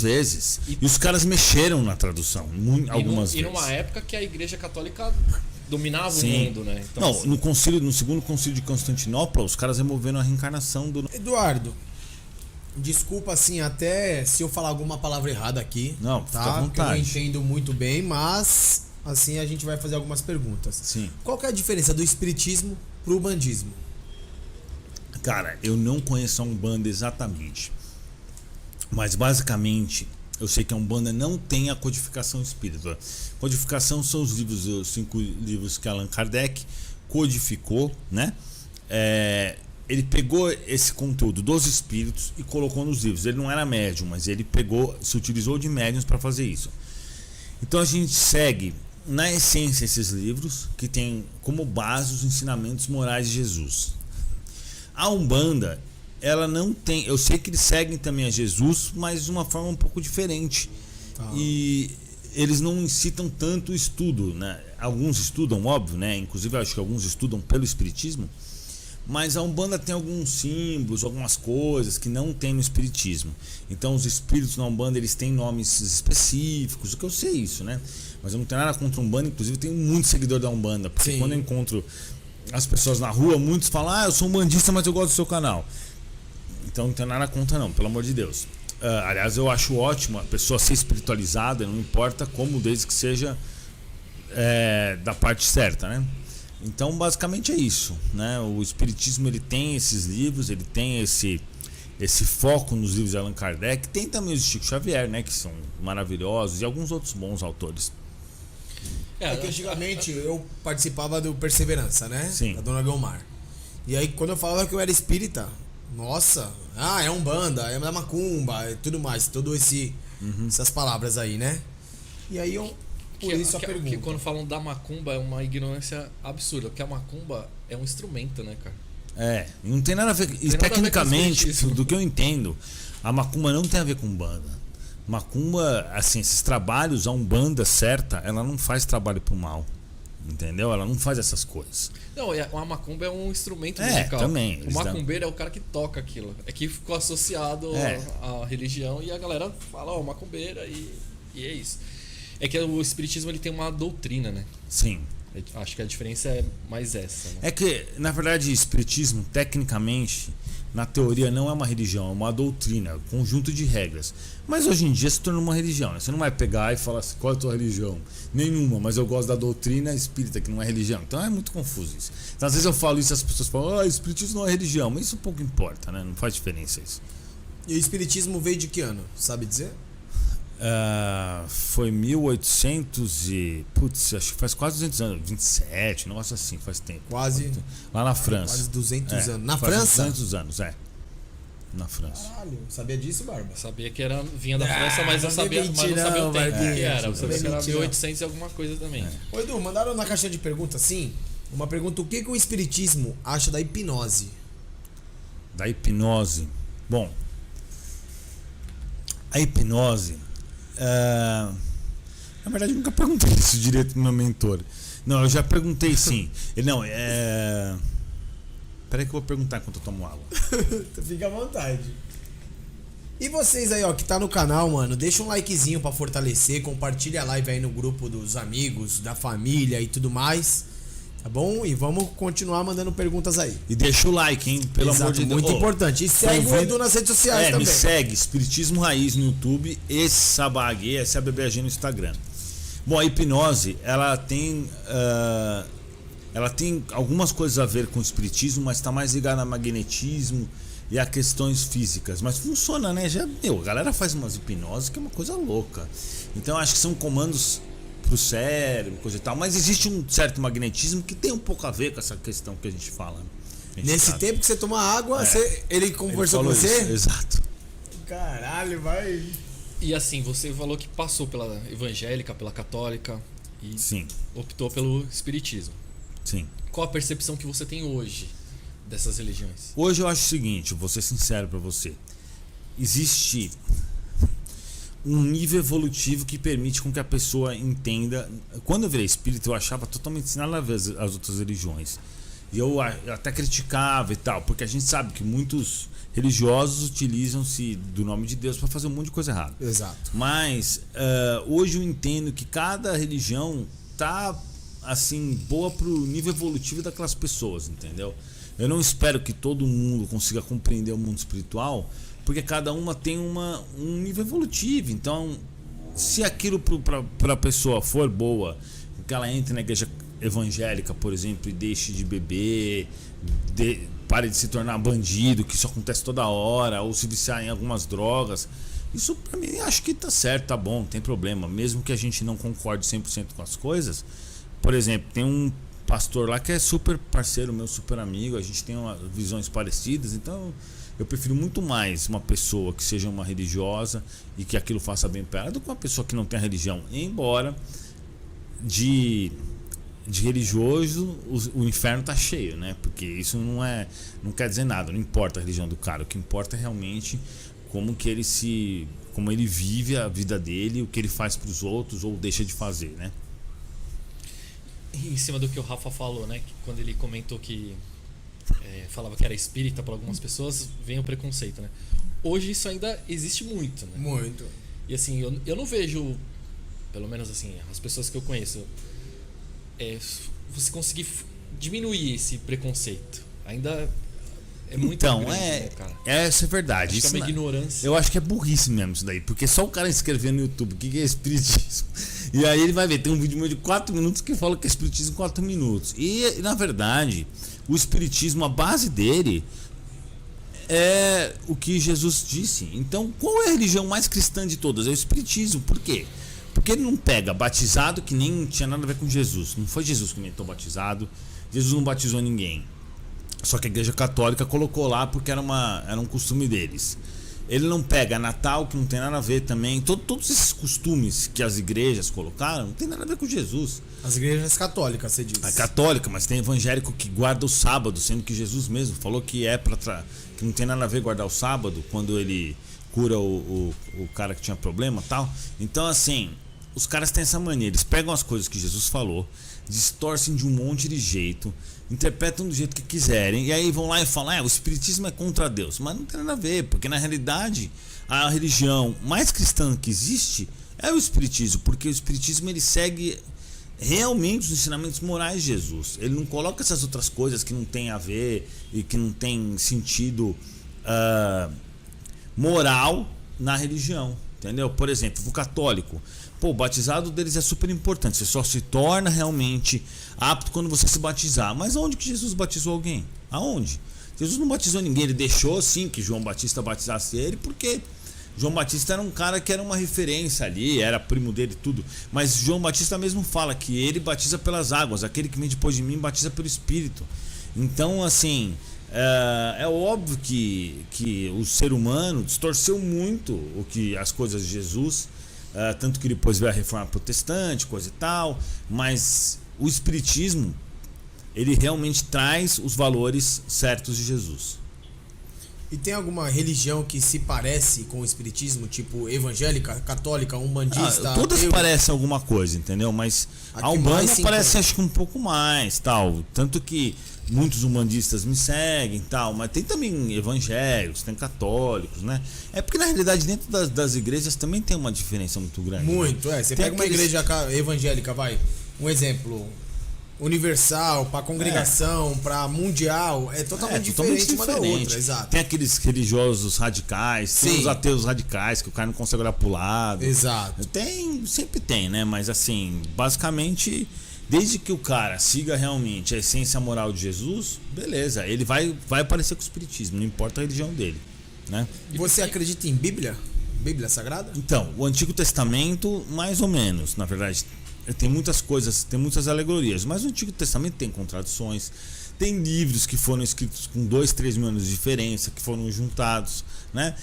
vezes. E os caras mexeram na tradução algumas vezes. E numa época que a Igreja Católica dominava o mundo, né? Então, não, assim, no segundo concílio de Constantinopla, os caras removeram a reencarnação do... Eduardo, desculpa assim, até se eu falar alguma palavra errada aqui. Não, fica à tá? vontade. Que eu não entendo muito bem, mas assim a gente vai fazer algumas perguntas. Sim. Qual que é a diferença do espiritismo pro umbandismo? Cara, eu não conheço a Umbanda exatamente. Mas basicamente, eu sei que a Umbanda não tem a codificação espírita. Codificação são os 5 livros que Allan Kardec codificou, né? Ele pegou esse conteúdo dos espíritos e colocou nos livros. Ele não era médium, mas ele se utilizou de médiums para fazer isso. Então a gente segue, na essência, esses livros que tem como base os ensinamentos morais de Jesus. A Umbanda, ela não tem... Eu sei que eles seguem também a Jesus, mas de uma forma um pouco diferente. E eles não incitam tanto o estudo, né? Alguns estudam, óbvio, né? Inclusive, eu acho que alguns estudam pelo espiritismo. Mas a Umbanda tem alguns símbolos, algumas coisas que não tem no espiritismo. Então, os espíritos na Umbanda, eles têm nomes específicos. O que eu sei isso, né? Mas eu não tenho nada contra a Umbanda. Inclusive, eu tenho muito seguidor da Umbanda. Porque Sim. quando eu encontro as pessoas na rua, muitos falam: eu sou umbandista, mas eu gosto do seu canal. Então não tem nada contra não, pelo amor de Deus. Aliás, eu acho ótimo a pessoa ser espiritualizada, não importa como, desde que seja da parte certa, né? Então basicamente é isso, né? O espiritismo, ele tem esses livros, ele tem esse foco nos livros de Allan Kardec. Tem também os de Chico Xavier, né? Que são maravilhosos, e alguns outros bons autores. É que antigamente eu participava do Perseverança, né? Sim. Da Dona Guilmar. E aí quando eu falava que eu era espírita, nossa, é Umbanda, é da Macumba, é tudo mais, essas palavras aí, né? E aí por isso a pergunta. Que quando falam da Macumba é uma ignorância absurda, porque a Macumba é um instrumento, né, cara? Não tem nada a ver. E tecnicamente, do que eu entendo, a Macumba não tem a ver com Umbanda. Macumba, assim, esses trabalhos, a Umbanda certa, ela não faz trabalho pro mal. Entendeu? Ela não faz essas coisas. Não, a macumba é um instrumento musical. Também. O macumbeiro é o cara que toca aquilo. É que ficou associado à religião e a galera fala, macumbeira e é isso. É que o espiritismo, ele tem uma doutrina, né? Sim. Acho que a diferença é mais essa, né? É que, na verdade, o espiritismo, tecnicamente, na teoria, não é uma religião, é uma doutrina, um conjunto de regras. Mas hoje em dia se tornou uma religião, né? Você não vai pegar e falar assim, qual é a tua religião? Nenhuma, mas eu gosto da doutrina espírita, que não é religião. Então é muito confuso isso. Então, às vezes eu falo isso e as pessoas falam, espiritismo não é religião, mas isso pouco importa, né? Não faz diferença isso. E o espiritismo veio de que ano? Sabe dizer? Foi 1800 e... Putz, acho que faz quase 200 anos. 27, um negócio assim, faz tempo. Quase. Lá na França. Quase 200 anos. Na França? 200 anos, na França. Caralho, sabia disso, Barba? Sabia que vinha da França, mas não sabia o tempo que era. Eu sabia que era 1800 e alguma coisa também. Ô Edu, mandaram na caixinha de perguntas assim, uma pergunta: o que o espiritismo acha da hipnose? Da hipnose? Bom, a hipnose... na verdade, eu nunca perguntei isso direito pro meu mentor. Não, eu já perguntei sim. Ele não, Peraí que eu vou perguntar enquanto eu tomo água. Fica à vontade. E vocês aí, ó, que tá no canal, mano, deixa um likezinho pra fortalecer, compartilha a live aí no grupo dos amigos, da família e tudo mais, tá bom? E vamos continuar mandando perguntas aí. E deixa o like, hein? Pelo amor de Deus. Muito importante. E segue o Edu nas redes sociais também. Me segue, Espiritismo Raiz no YouTube, esse Sabag, esse ABBG no Instagram. Bom, a hipnose, ela tem algumas coisas a ver com o espiritismo, mas está mais ligada a magnetismo e a questões físicas. Mas funciona, né? A galera faz umas hipnoses que é uma coisa louca. Então acho que são comandos pro cérebro, coisa e tal. Mas existe um certo magnetismo que tem um pouco a ver com essa questão que a gente fala. Nesse tempo que você toma água, ele conversou com você? Isso, exato. Caralho, vai... E assim, você falou que passou pela evangélica, pela católica e Sim. optou pelo espiritismo. Sim. Qual a percepção que você tem hoje dessas religiões? Hoje eu acho o seguinte, vou ser sincero pra você. Existe um nível evolutivo que permite com que a pessoa entenda. Quando eu virei espírita, eu achava totalmente nada a ver as outras religiões. E eu até criticava e tal, porque a gente sabe que muitos religiosos utilizam-se do nome de Deus para fazer um monte de coisa errada. Exato. Mas hoje eu entendo que cada religião tá assim boa pro nível evolutivo daquelas pessoas, entendeu? Eu não espero que todo mundo consiga compreender o mundo espiritual, porque cada uma tem um nível evolutivo. Então, se aquilo para a pessoa for boa, que ela entre na igreja evangélica, por exemplo, e deixe de beber, pare de se tornar bandido, que isso acontece toda hora, ou se viciar em algumas drogas, isso pra mim acho que tá certo, tá bom, não tem problema, mesmo que a gente não concorde 100% com as coisas. Por exemplo, tem um pastor lá que é super parceiro meu, super amigo, a gente tem visões parecidas, então eu prefiro muito mais uma pessoa que seja uma religiosa e que aquilo faça bem para ela do que uma pessoa que não tem religião, embora de religioso o inferno tá cheio, né? Porque isso não quer dizer nada, não importa a religião do cara, o que importa é realmente como ele vive a vida dele, o que ele faz pros outros ou deixa de fazer, né? Em cima do que o Rafa falou, né? Que quando ele comentou que falava que era espírita para algumas pessoas, vem o preconceito, né? Hoje isso ainda existe muito, né? Muito. E assim, eu não vejo, pelo menos assim, as pessoas que eu conheço, você conseguir diminuir esse preconceito. Ainda é muito grande, né, cara? Essa é verdade. Acho que é uma ignorância. Eu acho que é burrice mesmo isso daí, porque só o cara escrever no YouTube o que é espiritismo, e aí ele vai ver, tem um vídeo meu de 4 minutos que fala que é espiritismo em 4 minutos. E na verdade, o espiritismo, a base dele é o que Jesus disse. Então, qual é a religião mais cristã de todas? É o espiritismo. Por quê? Porque ele não pega batizado que nem tinha nada a ver com Jesus. Não foi Jesus que inventou batizado. Jesus não batizou ninguém. Só que a igreja católica colocou lá porque era um costume deles. Ele não pega Natal, que não tem nada a ver também. Todos esses costumes que as igrejas colocaram não tem nada a ver com Jesus. As igrejas católicas, você diz. É católica, mas tem evangélico que guarda o sábado, sendo que Jesus mesmo falou que que não tem nada a ver guardar o sábado quando ele cura o cara que tinha problema e tal. Então, assim, os caras têm essa mania, eles pegam as coisas que Jesus falou, distorcem de um monte de jeito, interpretam do jeito que quiserem, e aí vão lá e falam, o espiritismo é contra Deus. Mas não tem nada a ver, porque na realidade a religião mais cristã que existe é o espiritismo, porque o espiritismo ele segue realmente os ensinamentos morais de Jesus. Ele não coloca essas outras coisas que não tem a ver e que não tem sentido moral na religião, entendeu? Por exemplo, o católico, o batizado deles é super importante, você só se torna realmente apto quando você se batizar. Mas onde que Jesus batizou alguém? Aonde? Jesus não batizou ninguém, ele deixou sim que João Batista batizasse ele, porque João Batista era um cara que era uma referência ali, era primo dele e tudo. Mas João Batista mesmo fala que ele batiza pelas águas, aquele que vem depois de mim batiza pelo Espírito. Então, assim, é óbvio que o ser humano distorceu muito as coisas de Jesus, tanto que depois veio a reforma protestante, coisa e tal, mas o espiritismo ele realmente traz os valores certos de Jesus. E tem alguma religião que se parece com o espiritismo, tipo evangélica, católica, umbandista? Todas parecem alguma coisa, entendeu? Mas a Umbanda parece, acho que um pouco mais, tal. Tanto que muitos umbandistas me seguem, tal. Mas tem também evangélicos, tem católicos, né? É porque na realidade dentro das igrejas também tem uma diferença muito grande. Muito, né? Você pega uma igreja evangélica, vai. Um exemplo. Universal, para congregação, para mundial, é totalmente diferente uma da outra, exato. Tem aqueles religiosos radicais, tem os ateus radicais que o cara não consegue olhar pro lado. Exato. Sempre tem, né? Mas assim, basicamente, desde que o cara siga realmente a essência moral de Jesus, beleza, ele vai aparecer com o espiritismo, não importa a religião dele, né? Você acredita em Bíblia? Bíblia Sagrada? Então, o Antigo Testamento, mais ou menos, na verdade. Tem muitas coisas, tem muitas alegorias, mas o Antigo Testamento tem contradições, tem livros que foram escritos com 2-3 mil anos de diferença, que foram juntados, né?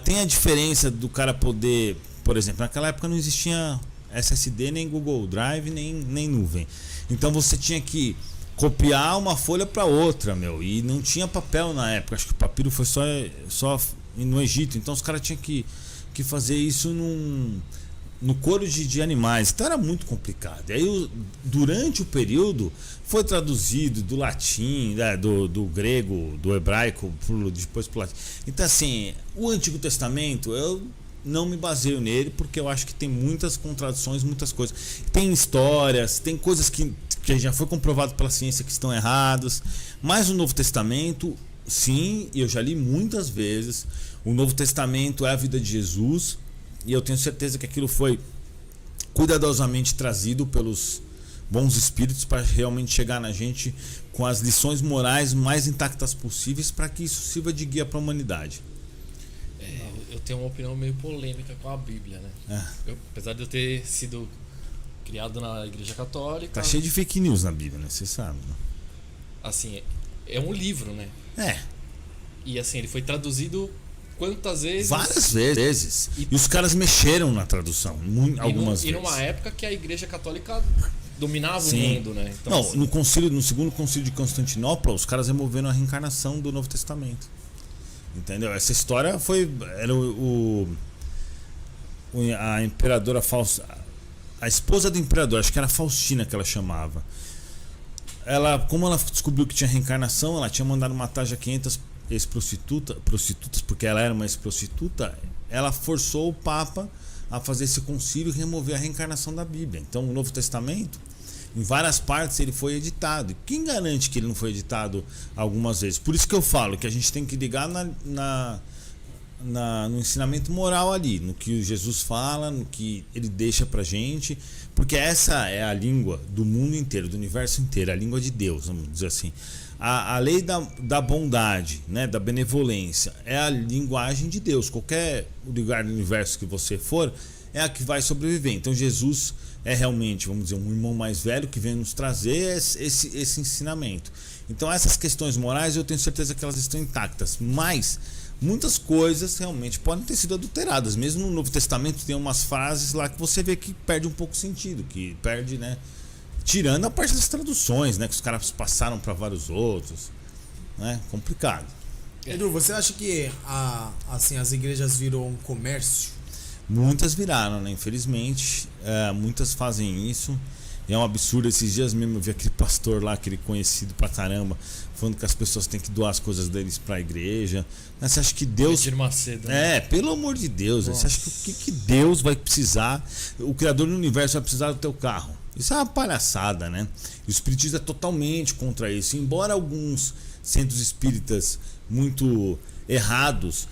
Tem a diferença do cara poder, por exemplo, naquela época não existia SSD, nem Google Drive, nem nuvem, então você tinha que copiar uma folha para outra, e não tinha papel na época, acho que o papiro foi só no Egito, então os caras tinham que fazer isso no couro de animais, então era muito complicado. E aí, durante o período, foi traduzido do latim, né, do grego, do hebraico, depois para o latim. Então, assim, o Antigo Testamento, eu não me baseio nele, porque eu acho que tem muitas contradições, muitas coisas. Tem histórias, tem coisas que já foi comprovado pela ciência que estão erradas. Mas o Novo Testamento, sim, eu já li muitas vezes. O Novo Testamento é a vida de Jesus. E eu tenho certeza que aquilo foi cuidadosamente trazido pelos bons espíritos para realmente chegar na gente com as lições morais mais intactas possíveis, para que isso sirva de guia para a humanidade. Eu tenho uma opinião meio polêmica com a Bíblia, né? Apesar de eu ter sido criado na Igreja Católica... Tá cheio de fake news na Bíblia, né? Você sabe, né? Assim, é um livro, né? E assim, ele foi traduzido quantas vezes? Várias vezes. E os caras mexeram na tradução, algumas vezes. E numa época que a Igreja Católica dominava o mundo, né? Então, não, assim, no segundo concílio de Constantinopla, os caras removeram a reencarnação do Novo Testamento. Entendeu? Essa história era a imperadora Fausta, a esposa do imperador, acho que era Faustina que ela chamava. Como ela descobriu que tinha reencarnação, ela tinha mandado matar já 500 prostitutas, porque ela era uma ex-prostituta. Ela forçou o Papa a fazer esse concílio e remover a reencarnação da Bíblia. Então, o Novo Testamento, em várias partes, ele foi editado. Quem garante que ele não foi editado algumas vezes? Por isso que eu falo que a gente tem que ligar no ensinamento moral ali, no que Jesus fala, no que ele deixa pra gente, porque essa é a língua do mundo inteiro, do universo inteiro, a língua de Deus, vamos dizer assim. A lei da bondade, né, da benevolência, é a linguagem de Deus. Qualquer lugar do universo que você for, é a que vai sobreviver. Então Jesus é realmente, vamos dizer, um irmão mais velho que vem nos trazer esse ensinamento. Então essas questões morais eu tenho certeza que elas estão intactas, mas muitas coisas realmente podem ter sido adulteradas. Mesmo no Novo Testamento tem umas frases lá que você vê que perde um pouco o sentido, que perde, né? Tirando a parte das traduções, né? Que os caras passaram para vários outros, né? Complicado. Edu, você acha que assim, as igrejas viram um comércio? Muitas viraram, né? Infelizmente, muitas fazem isso. E é um absurdo. Esses dias mesmo eu vi aquele pastor lá, aquele conhecido pra caramba, falando que as pessoas têm que doar as coisas deles pra igreja. Você acha que Deus... Edir Macedo, né? Pelo amor de Deus. Você acha que Deus vai precisar, o Criador do Universo vai precisar do teu carro? Isso é uma palhaçada, né? E o espiritismo é totalmente contra isso. Embora alguns centros espíritas muito errados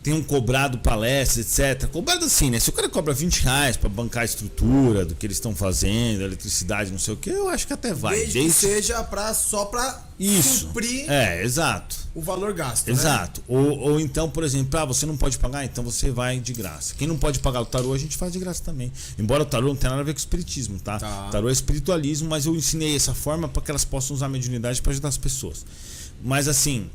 tenham cobrado palestras, etc. Cobrado assim, né? Se o cara cobra R$20 para bancar a estrutura do que eles estão fazendo, a eletricidade, não sei o que, eu acho que até vai. Desde que seja só para suprir exato. o valor gasto. Exato. Né? Ou então, por exemplo, você não pode pagar, então você vai de graça. Quem não pode pagar o tarô, a gente faz de graça também. Embora o tarô não tenha nada a ver com o espiritismo, tá? O tarô é espiritualismo, mas eu ensinei essa forma para que elas possam usar a mediunidade para ajudar as pessoas. Mas assim,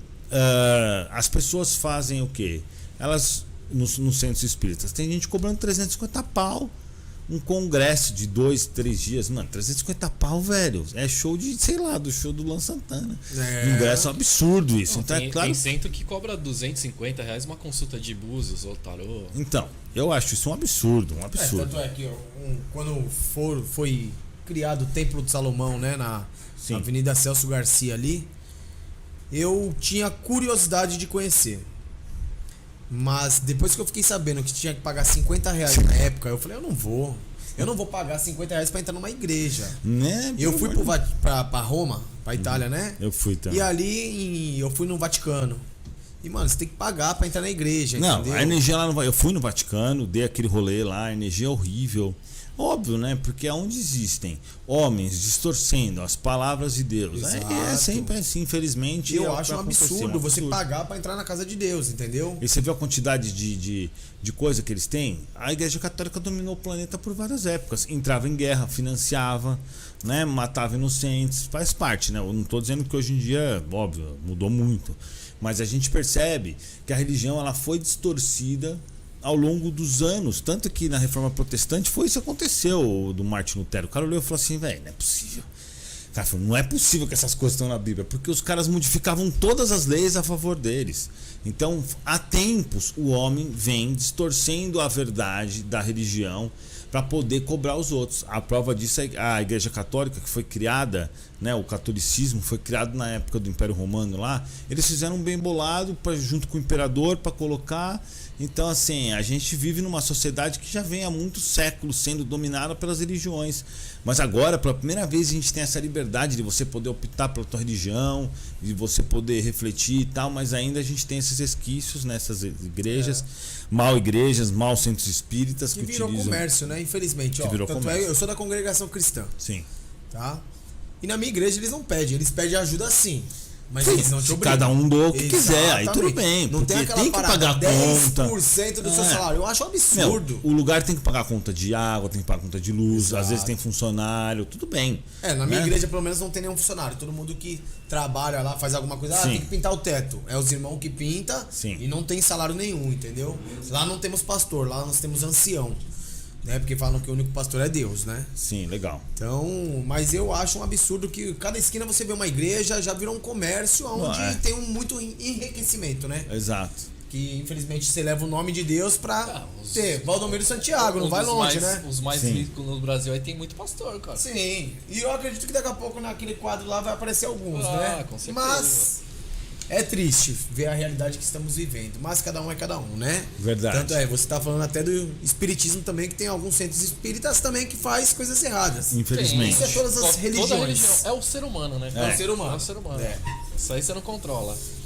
as pessoas fazem o quê? Elas, nos centros espíritas, tem gente cobrando 350 pau um congresso de 2, 3 dias. Mano, 350 pau, velho. É show de, sei lá, do show do Luan Santana. Ingresso é um absurdo isso. Não, então tem, é claro. Tem centro que cobra R$250 uma consulta de búzios ou tarô. Então, eu acho isso um absurdo, um absurdo. Tanto é que quando foi criado o Templo de Salomão, né, na Avenida Celso Garcia ali, eu tinha curiosidade de conhecer. Mas depois que eu fiquei sabendo que tinha que pagar R$50 na época, eu falei, eu não vou pagar R$50 pra entrar numa igreja. Né? Eu fui pra Roma, pra Itália, né? Eu fui também. E ali eu fui no Vaticano. E, mano, você tem que pagar pra entrar na igreja, não, entendeu? A energia lá eu fui no Vaticano, dei aquele rolê lá, a energia é horrível. Óbvio, né? Porque é onde existem homens distorcendo as palavras de Deus. É sempre assim, infelizmente. Eu acho um absurdo você pagar pra entrar na casa de Deus, entendeu? E você viu a quantidade de coisa que eles têm? A Igreja Católica dominou o planeta por várias épocas. Entrava em guerra, financiava, né? Matava inocentes. Faz parte, né? Eu não estou dizendo que hoje em dia, óbvio, mudou muito. Mas a gente percebe que a religião ela foi distorcida ao longo dos anos, tanto que na Reforma Protestante foi isso que aconteceu do Martin Lutero. O cara olhou e falou assim, velho, não é possível. O cara falou, não é possível que essas coisas estão na Bíblia, porque os caras modificavam todas as leis a favor deles. Então, há tempos, o homem vem distorcendo a verdade da religião para poder cobrar os outros. A prova disso é a Igreja Católica, que foi criada, né, o catolicismo foi criado na época do Império Romano lá. Eles fizeram um bem bolado junto com o imperador para colocar. Então, assim, a gente vive numa sociedade que já vem há muitos séculos sendo dominada pelas religiões. Mas agora, pela primeira vez, a gente tem essa liberdade de você poder optar pela tua religião, de você poder refletir e tal, mas ainda a gente tem esses resquícios nessas igrejas, mal igrejas, mal centros espíritas que virou comércio, né? Infelizmente, ó. Tanto é, eu sou da congregação cristã. Sim. Tá? E na minha igreja eles não pedem, eles pedem ajuda sim. Mas eles não te obrigam. Cada um doa o que quiser, aí tudo bem. Não tem aquela tem que pagar 10% do seu salário. Eu acho um absurdo. Meu, o lugar tem que pagar conta de água, tem que pagar conta de luz, às vezes tem funcionário, tudo bem. Na minha igreja pelo menos não tem nenhum funcionário. Todo mundo que trabalha lá, faz alguma coisa, tem que pintar o teto. É os irmãos que pintam e não tem salário nenhum, entendeu? Lá não temos pastor, lá nós temos ancião. Né? Porque falam que o único pastor é Deus, né? Sim, legal. Então, mas eu acho um absurdo que cada esquina você vê uma igreja, já virou um comércio onde tem muito enriquecimento, né? Exato. Que infelizmente você leva o nome de Deus pra ter Valdomiro Santiago, não vai longe, né? Os mais ricos no Brasil aí tem muito pastor, cara. Sim, e eu acredito que daqui a pouco naquele quadro lá vai aparecer alguns, né? Com certeza. Mas é triste ver a realidade que estamos vivendo, mas cada um é cada um, né? Verdade. Tanto você tá falando até do espiritismo também, que tem alguns centros espíritas também que faz coisas erradas. Infelizmente. Isso é todas as religiões. Toda religião. É o ser humano, né? É o ser humano. É o ser humano. Isso aí você não controla.